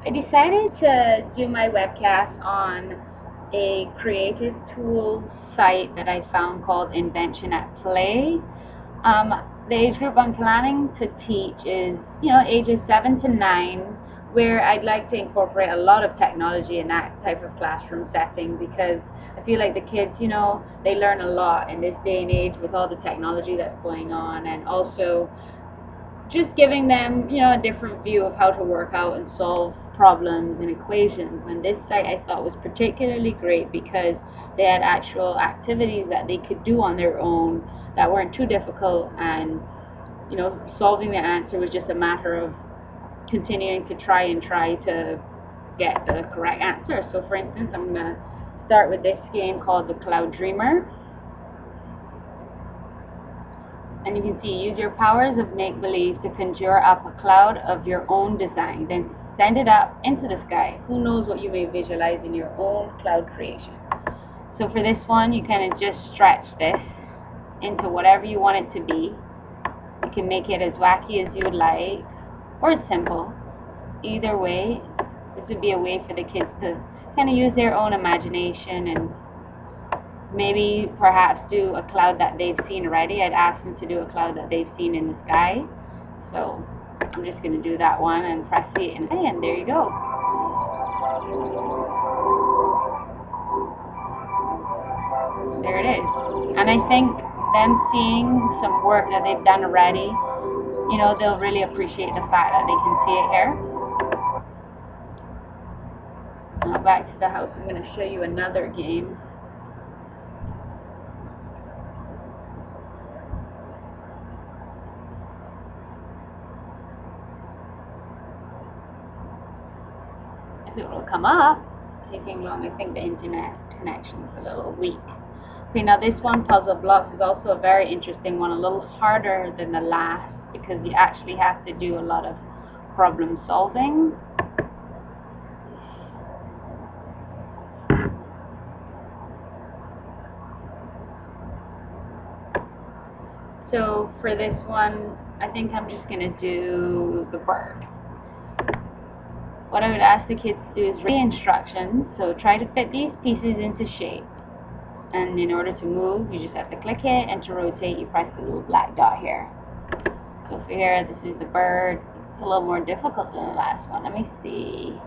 I decided to do my webcast on a creative tools site that I found called Invention at Play. Um, the age group I'm planning to teach is, ages 7 to 9, where I'd like to incorporate a lot of technology in that type of classroom setting because I feel like the kids, they learn a lot in this day and age with all the technology that's going on, and also just giving them, a different view of how to work out and solve problems and equations. And this site I thought was particularly great because they had actual activities that they could do on their own that weren't too difficult, and solving the answer was just a matter of continuing to try to get the correct answer. So for instance, I'm going to start with this game called the Cloud Dreamer. And you can see, use your powers of make-believe to conjure up a cloud of your own design, then send it up into the sky. Who knows what you may visualize in your own cloud creation. So for this one, you kind of just stretch this into whatever you want it to be. You can make it as wacky as you would like, or it's simple. Either way, this would be a way for the kids to kind of use their own imagination and maybe perhaps do a cloud that they've seen already. I'd ask them to do a cloud that they've seen in the sky. So I'm just going to do that one and press it, and there you go. There it is. And I think them seeing some work that they've done already, they'll really appreciate the fact that they can see it here. Now back to the house, I'm going to show you another game. If it will come up, taking long. I think the internet connection is a little weak. Okay, now this one, puzzle blocks, is also a very interesting one, a little harder than the last because you actually have to do a lot of problem solving. So for this one, I think I'm just going to do the bird. What I would ask the kids to do is read the instructions. So try to fit these pieces into shape. And in order to move, you just have to click it, and to rotate, you press the little black dot here. So for here, this is the bird. It's a little more difficult than the last one. Let me see.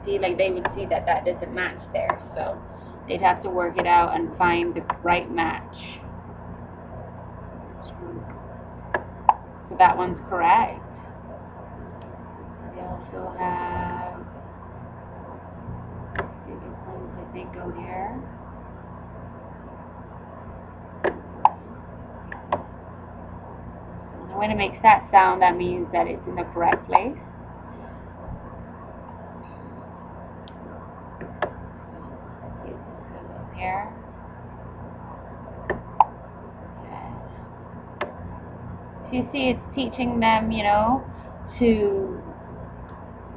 See, like they would see that that doesn't match there. So they'd have to work it out and find the right match. So that one's correct. They also have, I think, go here. And when it makes that sound, that means that it's in the correct place. Here. Okay. So you see, it's teaching them, to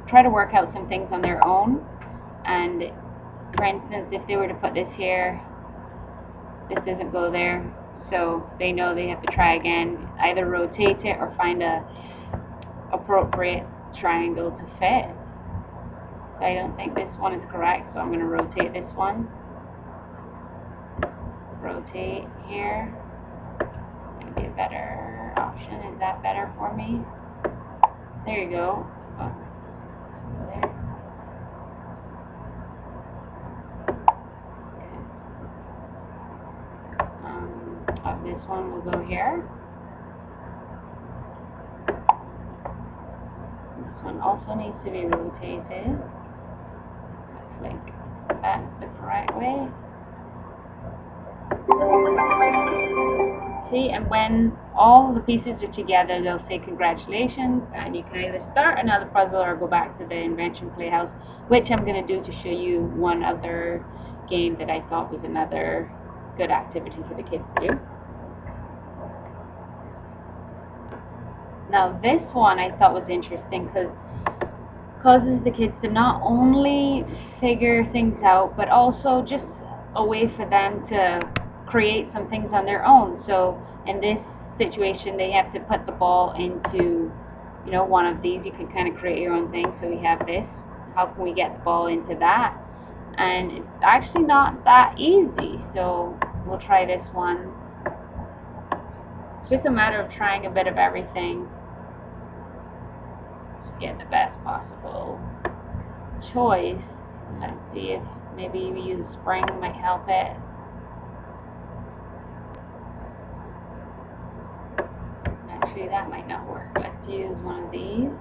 try to work out some things on their own. And for instance, if they were to put this here, this doesn't go there, so they know they have to try again, either rotate it or find a appropriate triangle to fit. So I don't think this one is correct, so I'm going to rotate this one. Rotate here. Maybe a better option. Is that better for me? There you go. Oh. There. This one will go here. This one also needs to be rotated. Like that's the correct way. See, and when all the pieces are together, they'll say congratulations, and you can either start another puzzle or go back to the Invention Playhouse, which I'm going to do to show you one other game that I thought was another good activity for the kids to do. Now this one I thought was interesting because it causes the kids to not only figure things out, but also just a way for them to create some things on their own. So in this situation, they have to put the ball into you know, one of these, you can kind of create your own thing. So we have this. How can we get the ball into that? And it's actually not that easy. So we'll try this one. It's just a matter of trying a bit of everything to get the best possible choice. Let's see if maybe we use spring might help it. Actually, that might not work. Let's use one of these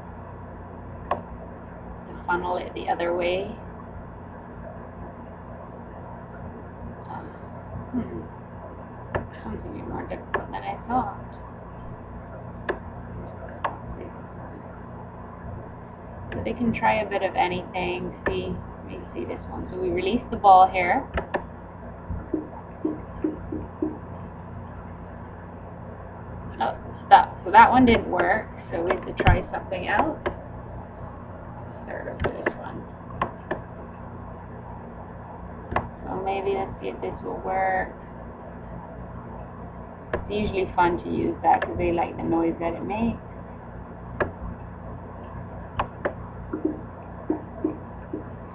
to funnel it the other way. Sounds going to be more difficult than I thought. So they can try a bit of anything. See, let me see this one. So we release the ball here. Oh, stop. So that one didn't work. So we have to try something else. Start over this one. So maybe let's see if this will work. It's usually fun to use that because they like the noise that it makes.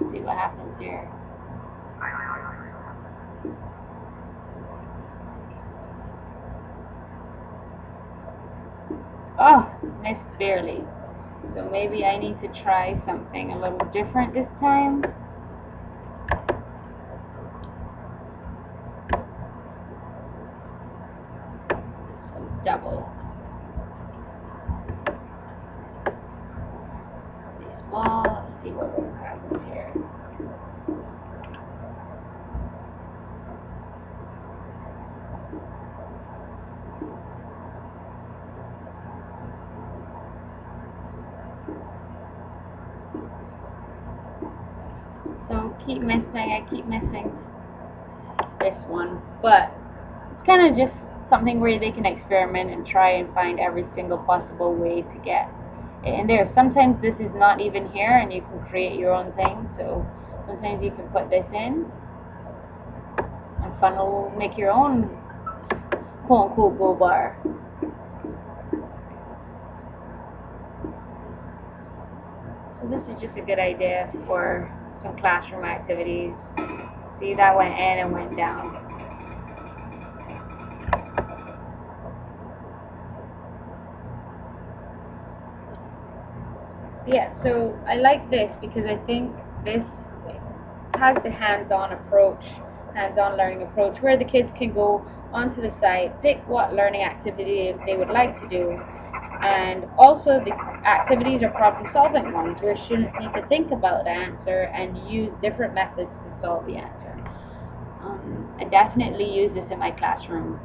Let's see what happens here. Oh, missed barely. So maybe I need to try something a little different this time. So double. This ball. Let's see what happens here. So keep missing, I keep missing this one, but it's kind of just something where they can experiment and try and find every single possible way to get it in there. Sometimes this is not even here and you can create your own thing, so sometimes you can put this in and funnel, make your own quote-unquote go bar. So this is just a good idea for some classroom activities. See, that went in and went down. Yeah, so I like this because I think this has the hands-on approach, hands-on learning approach, where the kids can go onto the site, pick what learning activity they would like to do, and also the activities are problem-solving ones where students need to think about the answer and use different methods to solve the answer. I definitely use this in my classroom.